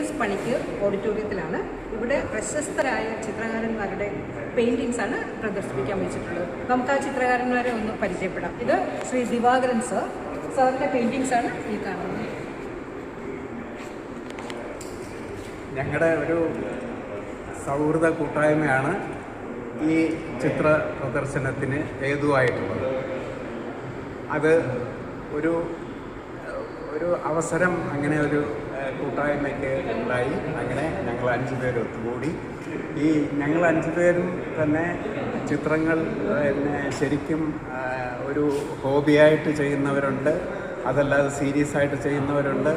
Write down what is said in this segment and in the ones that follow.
JS Panicker ഓഡിറ്റോറിയത്തിലാണ്. ഇവിടെ പ്രശസ്തരായ ചിത്രകാരന്മാരുടെ പെയിൻറ്റിങ്സ് ആണ് പ്രദർശിപ്പിക്കാൻ വെച്ചിട്ടുള്ളത്. നമുക്ക് ആ ചിത്രകാരന്മാരെ ഒന്ന് പരിചയപ്പെടാം. ഇത് ശ്രീ ദിവാകരൻ സാറിൻ്റെ പെയിൻറ്റിങ്സ് ആണ് ഈ കാണുന്നത്. ഞങ്ങളുടെ ഒരു സൗഹൃദ കൂട്ടായ്മയാണ് ഈ ചിത്ര പ്രദർശനത്തിന് ഹേതുവായിട്ടുള്ളത്. അത് ഒരു അവസരം അങ്ങനെ ഒരു കൂട്ടായ്മയ്ക്ക് ഉണ്ടായി. അങ്ങനെ ഞങ്ങൾ 5 പേര് ഒത്തുകൂടി. ഈ ഞങ്ങൾ 5 പേരും തന്നെ ചിത്രങ്ങൾ ശരിക്കും ഒരു ഹോബിയായിട്ട് ചെയ്യുന്നവരുണ്ട്, അതല്ലാതെ സീരിയസ് ആയിട്ട് ചെയ്യുന്നവരുണ്ട്.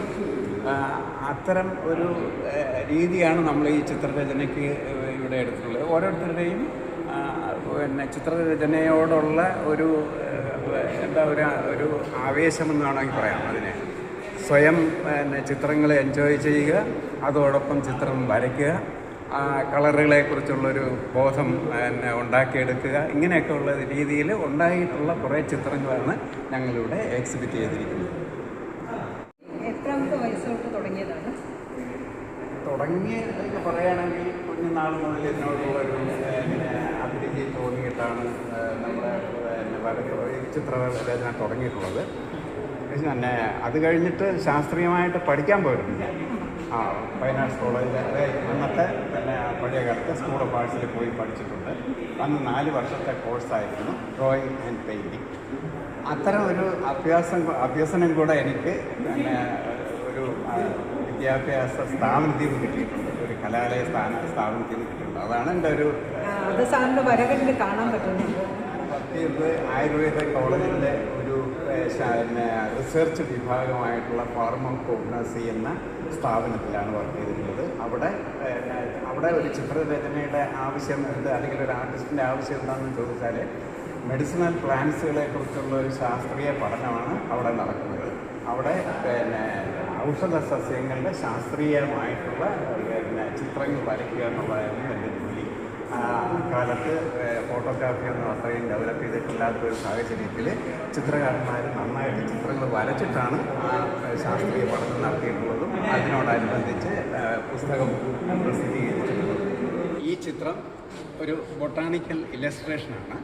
അത്തരം ഒരു രീതിയാണ് നമ്മൾ ഈ ചിത്രരചനയ്ക്ക് ഇവിടെ എടുത്തിട്ടുള്ളത്. ഓരോരുത്തരുടെയും ചിത്രരചനയോടുള്ള ഒരു ഒരു ആവേശമെന്ന് വേണമെങ്കിൽ പറയാം. അതിനെ സ്വയം ചിത്രങ്ങൾ എൻജോയ് ചെയ്യുക, അതോടൊപ്പം ചിത്രം വരയ്ക്കുക, കളറുകളെക്കുറിച്ചുള്ളൊരു ബോധം ഉണ്ടാക്കിയെടുക്കുക, ഇങ്ങനെയൊക്കെയുള്ള രീതിയിൽ ഉണ്ടായിട്ടുള്ള കുറേ ചിത്രങ്ങളാണ് ഞങ്ങളിവിടെ എക്സിബിറ്റ് ചെയ്തിരിക്കുന്നത്. എത്രാമത്തെ വയസ്സോട്ട് തുടങ്ങിയതാണ്? തുടങ്ങിയതൊക്കെ പറയുകയാണെങ്കിൽ കുഞ്ഞുനാൾ മുതൽ എന്നോടുള്ളൊരു അഭിരുചി തോന്നിയിട്ടാണ് നമ്മുടെ ചിത്രരചന തുടങ്ങിയിട്ടുള്ളത്. പിന്നെ അത് കഴിഞ്ഞിട്ട് ശാസ്ത്രീയമായിട്ട് പഠിക്കാൻ പോയിരുന്നു. ഫൈൻ ആർട്സ് കോളേജിൽ അന്നത്തെ തന്നെ പഴയ കാലത്ത് സ്കൂൾ ഓഫ് ആർട്സിൽ പോയി പഠിച്ചിട്ടുണ്ട്. അന്ന് 4 വർഷത്തെ കോഴ്സായിരുന്നു ഡ്രോയിങ് ആൻഡ് പെയിൻറ്റിങ്. അത്തരം ഒരു അഭ്യസനം കൂടെ എനിക്ക് പിന്നെ ഒരു വിദ്യാഭ്യാസ സ്ഥാപനത്തിൽ നിന്ന് കിട്ടിയിട്ടുണ്ട്, ഒരു കലാലയ സ്ഥാപനത്തിൽ നിന്ന് കിട്ടിയിട്ടുണ്ട്. അതാണ് എൻ്റെ ഒരു വരകളിൽ കാണാൻ പറ്റുന്നത്. ആയുർവേദ കോളേജിൻ്റെ ഒരു റിസർച്ച് വിഭാഗമായിട്ടുള്ള ഫാർമക്കോഗ്നസി എന്ന സ്ഥാപനത്തിലാണ് വർക്ക് ചെയ്തിട്ടുള്ളത്. അവിടെ ഒരു ചിത്രരചനയുടെ ആവശ്യം എന്ത്, അല്ലെങ്കിൽ ഒരു ആർട്ടിസ്റ്റിൻ്റെ ആവശ്യം എന്താണെന്ന് ചോദിച്ചാൽ മെഡിസിനൽ പ്ലാന്റ്സുകളെ കുറിച്ചുള്ള ഒരു ശാസ്ത്രീയ പഠനമാണ് അവിടെ നടക്കുന്നത്. അവിടെ ഔഷധ സസ്യങ്ങളുടെ ശാസ്ത്രീയമായിട്ടുള്ള ചിത്രങ്ങൾ വരയ്ക്കുക എന്നുള്ളതായിരുന്നു എൻ്റെ ജോലി. കാലത്ത് ഫോട്ടോഗ്രാഫിയൊന്നും അത്രയും ഡെവലപ്പ് ചെയ്തിട്ടില്ലാത്തൊരു സാഹചര്യത്തിൽ ചിത്രകാരന്മാർ നന്നായിട്ട് ചിത്രങ്ങൾ വരച്ചിട്ടാണ് ശാസ്ത്രീയ പഠനം നടത്തിയിട്ടുള്ളതും അതിനോടനുബന്ധിച്ച് പുസ്തകം പ്രസിദ്ധീകരിച്ചിട്ടുള്ളത്. ഈ ചിത്രം ഒരു ബൊട്ടാണിക്കൽ ഇല്ലസ്ട്രേഷനാണ്.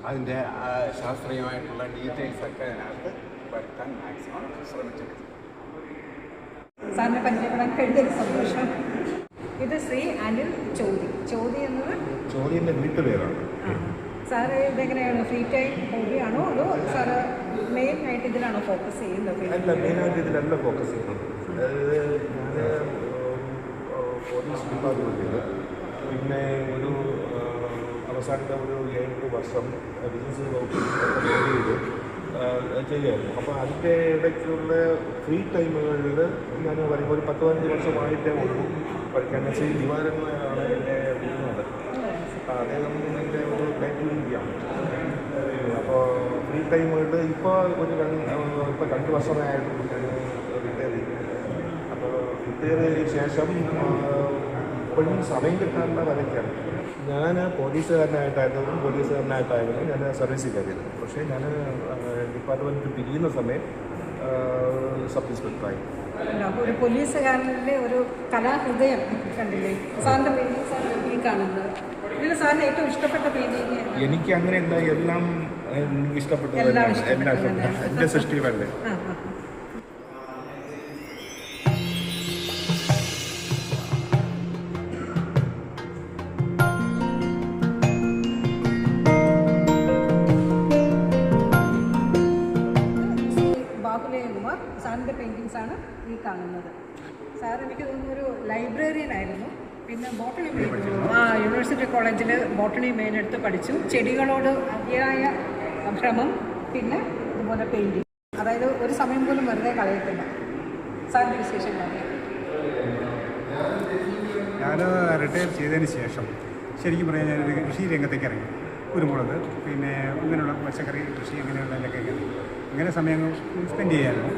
അതിൻ്റെ ശാസ്ത്രീയമായിട്ടുള്ള ഡീറ്റെയിൽസൊക്കെ അതിനകത്ത് വരുത്താൻ മാക്സിമം ശ്രമിച്ചിട്ടുണ്ട്. സാറിനെ പരിചയപ്പെടാൻ കഴിഞ്ഞൊരു സന്തോഷം. ഇത് ശ്രീ അനിൽ ചോദി എന്നത് ചോദ്യൻ്റെ വീട്ടുപേരാണ്. സാറ് ഇതെങ്ങനെയാണ്, ഫ്രീ ടൈം ഹോബിയാണോ അതോ സാറ് മെയിൻ ആയിട്ട് ഇതിലാണോ ഫോക്കസ് ചെയ്യുന്നത്? അല്ല, മെയിനായിട്ട് ഇതിലല്ല ഫോക്കസ് ചെയ്യുന്നത്. അതായത് ഞാൻ പോലീസ് ഡിപ്പാർട്ട്മെൻറ്റിൽ പിന്നെ ഒരു അവസാനത്തെ ഒരു 7 വർഷം ബിസിനസ് വകുപ്പിൽ ചെയ്ത് ചെയ്യായിരുന്നു. അപ്പോൾ അതിൻ്റെ ഇടയ്ക്കുള്ള ഫ്രീ ടൈമുകളിൽ ഞാൻ പറയുമ്പോൾ ഒരു 10-15 വർഷമായിട്ടേ ഉള്ളൂ പഠിക്കാൻ. ശ്രീ ദിവാകരനാണ് എൻ്റെ വിടുന്നത്. അദ്ദേഹം എൻ്റെ ഒരു ക്രിയേറ്റിവിറ്റിയാണ്. അപ്പോൾ ഫ്രീ ടൈമുകളിൽ ഇപ്പോൾ 2 വർഷമായിട്ട് ഞാൻ റിട്ടയർ ചെയ്തു. അപ്പോൾ റിട്ടയർ ചെയ്തതിന് ശേഷം ഇപ്പോഴും സമയം കിട്ടാനുള്ള വരയ്ക്കാണ്. ഞാൻ പോലീസുകാരനായിട്ടായിരുന്നു ഞാൻ സർവീസിൽ കയറിയത്. പക്ഷേ ഞാൻ ഡിപ്പാർട്ട്മെൻറ്റ് പിരിയുന്ന സമയം സബ് ഇൻസ്പെക്ടറായി. ഒരു പോലീസുകാരൻ്റെ ഒരു കലാഹൃദയം കണ്ടില്ലേ സാറിൻ്റെ പെയിൻറ്റിങ്സ് ഈ കാണുന്നത്. ഇതിൽ സാറിന് ഏറ്റവും ഇഷ്ടപ്പെട്ട പെയിൻറ്റിങ്? എനിക്ക് അങ്ങനെയല്ല, എല്ലാം ഇഷ്ടപ്പെട്ടത്, എല്ലാം ഇഷ്ടപ്പെട്ടു. എൻ്റെ സൃഷ്ടികളല്ലേ. സാറിൻ്റെ പെയിൻറ്റിങ്സ് ആണ് ഈ കാണുന്നത്. സാർ എനിക്ക് തോന്നുന്നു ഒരു ലൈബ്രറിയൻ ആയിരുന്നു. പിന്നെ ബോട്ടണി യൂണിവേഴ്സിറ്റി കോളേജിൽ ബോട്ടണി മെയിൻ എടുത്ത് പഠിച്ചു. ചെടികളോട് അതിയായ ഭ്രമം, പിന്നെ ഇതുപോലെ പെയിൻറ്റിങ്, അതായത് ഒരു സമയം പോലും വെറുതെ കളയത്തില്ല. സാറിൻ്റെ വിശേഷങ്ങളാണ്. ഞാൻ റിട്ടയർ ചെയ്തതിന് ശേഷം ശരിക്കും പറയാൻ ഞാനൊരു കൃഷി രംഗത്തേക്ക് ഇറങ്ങി. കുരുമുളക്, പിന്നെ ഇങ്ങനെയുള്ള പച്ചക്കറി കൃഷി, അങ്ങനെയുള്ളതിലൊക്കെ ഇങ്ങനെ സമയം സ്പെൻഡ് ചെയ്യായിരുന്നു.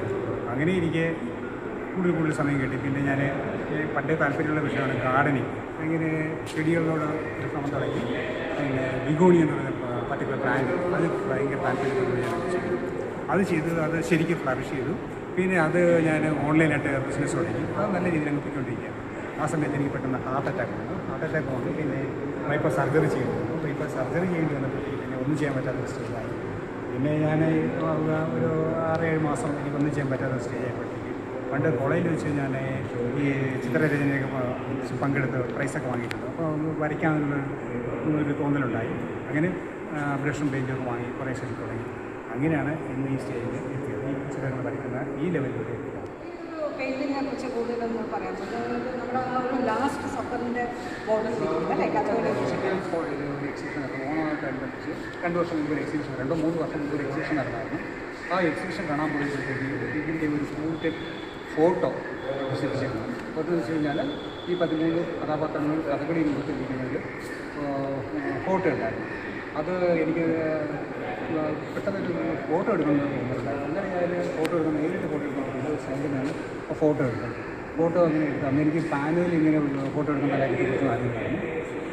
അങ്ങനെ ഇരിക്കെ കൂടുതൽ സമയം കിട്ടി. പിന്നെ ഞാൻ പണ്ടേ താല്പര്യമുള്ള വിഷയമാണ് ഗാർഡനിങ്. ഇങ്ങനെ ചെടികളോട് ഒരു ശ്രമം തുടങ്ങി. പിന്നെ ബിഗോണി എന്ന് പറയുന്ന പർട്ടിക്കുലർ പ്ലാന്റ്, അത് ഭയങ്കര താല്പര്യത്തോടെ ഞാൻ ചെയ്തു. അത് ശരിക്കും ഫ്ലറിഷ് ചെയ്തു. പിന്നെ അത് ഞാൻ ഓൺലൈനായിട്ട് ബിസിനസ് തുടങ്ങി. അത് നല്ല രീതിയിൽ അങ്ങ് പോയിക്കൊണ്ടിരിക്കുകയാണ്. ആ സമയത്ത് എനിക്ക് പെട്ടെന്ന് ഹാർട്ട് അറ്റാക്ക് വന്നു. പിന്നെ ബൈപ്പാസ് സർജറി ചെയ്തു. ബൈപ്പാസ് സർജറി ചെയ്യേണ്ടി വന്നപ്പോഴത്തേക്ക് പിന്നെ ഒന്നും ചെയ്യാൻ പറ്റാത്ത സ്റ്റേജായി. പിന്നെ ഞാൻ ഒരു 6-7 മാസം എനിക്കൊന്നും ചെയ്യാൻ പറ്റാത്ത സ്റ്റേജായപ്പോഴത്തേക്ക് പണ്ട് കോളേജിൽ വെച്ച് ഞാൻ ഈ ചിത്രരചനയൊക്കെ പങ്കെടുത്ത് പ്രൈസൊക്കെ വാങ്ങിയിട്ടുണ്ട്. അപ്പോൾ ഒന്ന് വരയ്ക്കാനുള്ളൊരു തോന്നലുണ്ടായി. അങ്ങനെ ബ്രഷും പെയിൻറ്റൊക്കെ വാങ്ങി കുറേ ശരി തുടങ്ങി. അങ്ങനെയാണ് ഇന്ന് ഈ സ്റ്റേജിൽ എത്തിയത്. ഈ ചിത്രങ്ങൾ വരയ്ക്കുന്ന ഈ ലെവലിലൂടെ എത്തിയത്. പെയിൻറ്റിങ്ങിനെ കുറിച്ച് കൂടുതലൊന്നും പറയാം. നമ്മുടെ ആ ഒരു ലാസ്റ്റ് സപ്പറിൻ്റെ ബോർഡർ അല്ലേ കഥകളിയെക്കുറിച്ച് ഒരു എക്സിബിഷൻ നടന്നു. ഓണമായിട്ടനുബന്ധിച്ച് 2 വർഷം മുമ്പ് ഒരു എക്സിബിഷൻ, 2-3 വർഷം മുമ്പ് ഒരു എക്സിബിഷൻ നടന്നായിരുന്നു. ആ എക്സിബിഷൻ കാണാൻ പോയപ്പോഴത്തേക്ക് ഇതിൻ്റെ ഒരു ഫുൾ ഫോട്ടോ പ്രദർശിപ്പിച്ചിരുന്നു. അതെന്ന് വെച്ച് കഴിഞ്ഞാൽ ഈ 13 കഥാപാത്രങ്ങൾ കഥകളി രൂപത്തിലിരിക്കുന്നതിൽ ഫോട്ടോ ഉണ്ടായിരുന്നു. അത് എനിക്ക് പെട്ടെന്നൊരു ഫോട്ടോ എടുക്കുന്നത് തോന്നുന്നുണ്ടായിരുന്നു. അങ്ങനെ ഞാൻ ഫോട്ടോ എടുക്കുന്ന നേരിട്ട് ഫോട്ടോ എടുക്കുന്നത് സൈഡിലാണ് ഫോട്ടോ എടുക്കുന്നത്. ഫോട്ടോ അങ്ങനെ എടുത്ത് അന്ന് എനിക്ക് പാനലിൽ ഇങ്ങനെ ഫോട്ടോ എടുക്കുന്ന കാര്യത്തെ കുറിച്ച് അറിയുമായിരുന്നു.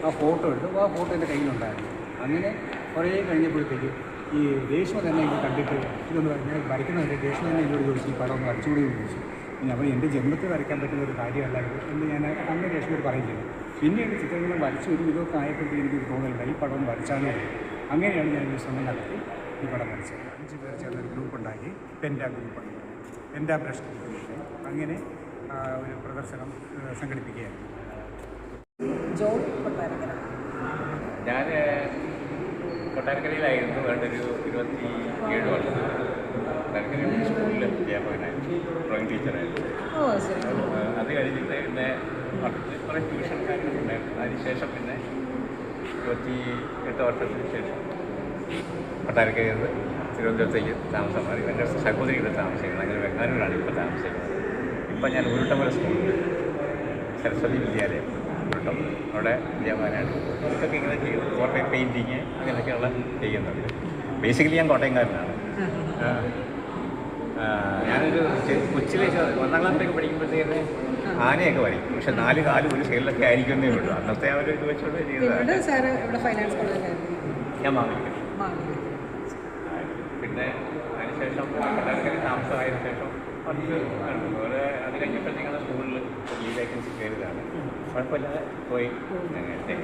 ആ ഫോട്ടോ എടുത്തു. ആ ഫോട്ടോ എൻ്റെ കയ്യിലുണ്ടായിരുന്നു. അങ്ങനെ കുറേ കഴിഞ്ഞപ്പോഴത്തേക്ക് ഈ രേഷ്മ തന്നെ ഇത് കണ്ടിട്ട് ഇതൊന്ന് ഞാൻ വരയ്ക്കുന്നതിൻ്റെ രേഷ്മ തന്നെ എന്നോട് ചോദിച്ചു ഈ പടം ഒന്ന് വരച്ചുകൂടി ചോദിച്ചു. പിന്നെ അപ്പോൾ എൻ്റെ ജന്മത്തിൽ വരയ്ക്കാൻ പറ്റുന്ന ഒരു കാര്യമല്ലായിരുന്നു എന്ന് ഞാൻ അന്ന് രേഷ്മയോട് പറയും ചെയ്തു. പിന്നീട് ചിത്രങ്ങൾ വരച്ച് ഒരു വിധമൊക്കെ ആയപ്പോഴത്തേക്ക് എനിക്ക് തോന്നുന്നുണ്ട് ഈ പടം വരച്ചാലേ. അങ്ങനെയാണ് ഞാൻ ഈ ശ്രമം നടത്തി ഈ പടം വരച്ചത്. 5 പേർ ചേർന്നൊരു ഗ്രൂപ്പ് ഉണ്ടാക്കി. പെൻഡ ഗ്രൂപ്പാണ്, പെൻഡ ബ്രഷ് ഗ്രൂപ്പ്. അങ്ങനെ ഒരു പ്രദർശനം സംഘടിപ്പിക്കുകയായിരുന്നു. ജോൺ കൊട്ടാരക്കര. ഞാൻ കൊട്ടാരക്കരയിലായിരുന്നു. വേണ്ടൊരു 27 വർഷം കൊട്ടാരക്കര സ്കൂളിൽ അധ്യാപകനായിരുന്നു, ഡ്രോയിങ് ടീച്ചറായിരുന്നു. അത് കഴിഞ്ഞിട്ട് പിന്നെ കുറേ ട്യൂഷൻ കാര്യങ്ങളുണ്ടായിരുന്നു. അതിനുശേഷം പിന്നെ 28 വർഷത്തിന് ശേഷം കൊട്ടാരക്കരയിൽ നിന്ന് തിരുവനന്തപുരത്തേക്ക് താമസം മാറി. എൻ്റെ സഹോദരിയുടെ താമസിക്കുന്നത്. അങ്ങനെ വെങ്ങാനൂരാണ് ഇപ്പോൾ താമസിക്കുന്നത്. ഇപ്പം ഞാൻ ഉരുട്ടമല സ്കൂളിൽ സരസ്വതി വിദ്യാലയം ഉരുട്ടം അവിടെ അധ്യാപകനാണ്. ഇതൊക്കെ ഇങ്ങനെ ചെയ്യും. കോട്ടയം പെയിൻറ്റിങ് അങ്ങനെയൊക്കെയുള്ള ചെയ്യുന്നുണ്ട്. ബേസിക്കലി ഞാൻ കോട്ടയംകാരനാണ്. ഞാനൊരു കൊച്ചിലേക്ക് 1ാം ക്ലാസ്സിലേക്ക് പഠിക്കുമ്പോഴത്തേക്ക് ആനയൊക്കെ വരയ്ക്കും. പക്ഷെ 4 കാലും ഒരു സൈഡിലൊക്കെ ആയിരിക്കുന്നേ ഉള്ളൂ. അന്നത്തെ ആ ഒരു ഇത് വെച്ചോണ്ട് ചെയ്തതാണ്. ഞാൻ വാങ്ങിക്കും. പിന്നെ അതിനുശേഷം കൊട്ടാരക്കരയിൽ താമസമായതിനു ശേഷം അതുപോലെ അത് കഴിഞ്ഞപ്പോഴത്തേക്കാണ് സ്കൂളിൽ ലീവ് വേക്കൻസി കയറിയതാണ്. കുഴപ്പമില്ലാതെ പോയി അങ്ങനത്തെ.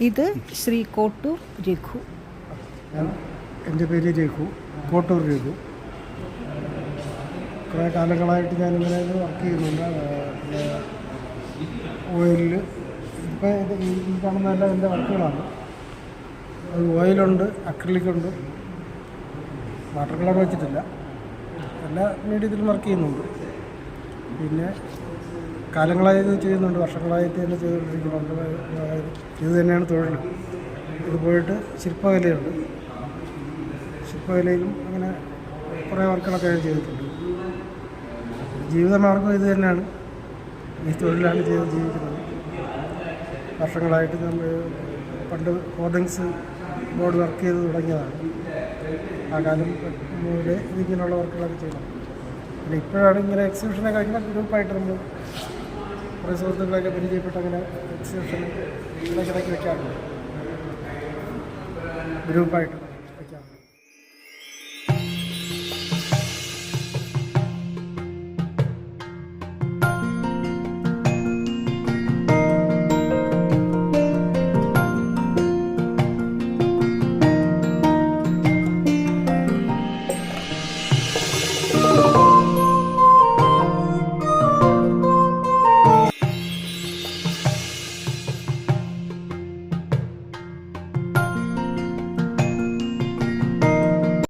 ഇത് ശ്രീ കോട്ടൂർ രഘു. എൻ്റെ പേര് രഘു, കോട്ടൂർ രഘു. കുറേ കാലങ്ങളായിട്ട് ഞാനിങ്ങനെ വർക്ക് ചെയ്യുന്നുണ്ട്. ഓയിലിൽ ഇപ്പോൾ ഈ കാണുന്നതെല്ലാം എൻ്റെ വർക്കുകളാണ്. അത് ഓയിലുണ്ട്, അക്രിലിക്കുണ്ട്, വാട്ടർ കളർ വെച്ചിട്ടില്ല. എല്ലാ മീഡിയത്തിലും വർക്ക് ചെയ്യുന്നുണ്ട്. പിന്നെ കാലങ്ങളായി ഇത് ചെയ്യുന്നുണ്ട്, വർഷങ്ങളായിട്ട് തന്നെ ചെയ്തുകൊണ്ടിരിക്കുന്നുണ്ട്. ഇത് തന്നെയാണ് തൊഴിൽ. ഇത് പോയിട്ട് ശില്പകലയുണ്ട്. ശില്പകലയിലും അങ്ങനെ കുറേ വർക്കുകളൊക്കെ ഞാൻ ചെയ്തിട്ടുണ്ട്. ജീവിതമാർഗ്ഗം ഇത് തന്നെയാണ്. ഈ തൊഴിലാണ് ജീവിക്കുന്നത്. വർഷങ്ങളായിട്ട് നമ്മൾ പണ്ട് ഹോർഡിങ്സ് ബോർഡ് വർക്ക് ചെയ്ത് തുടങ്ങിയതാണ്. ആ കാലം മുതലേ ഇതിങ്ങനെയുള്ള വർക്കുകളൊക്കെ ചെയ്യണം. പിന്നെ ഇപ്പോഴാണ് ഇങ്ങനെ എക്സിബിഷനൊക്കെ ഇങ്ങനെ ഗ്രൂപ്പായിട്ട് നമ്മൾ കുറേ സുഹൃത്തുക്കളൊക്കെ പരിചയപ്പെട്ട് അങ്ങനെ എക്സിബിഷൻ ഇടയ്ക്കിടയ്ക്ക് വെക്കാറുണ്ട് ഗ്രൂപ്പായിട്ട്.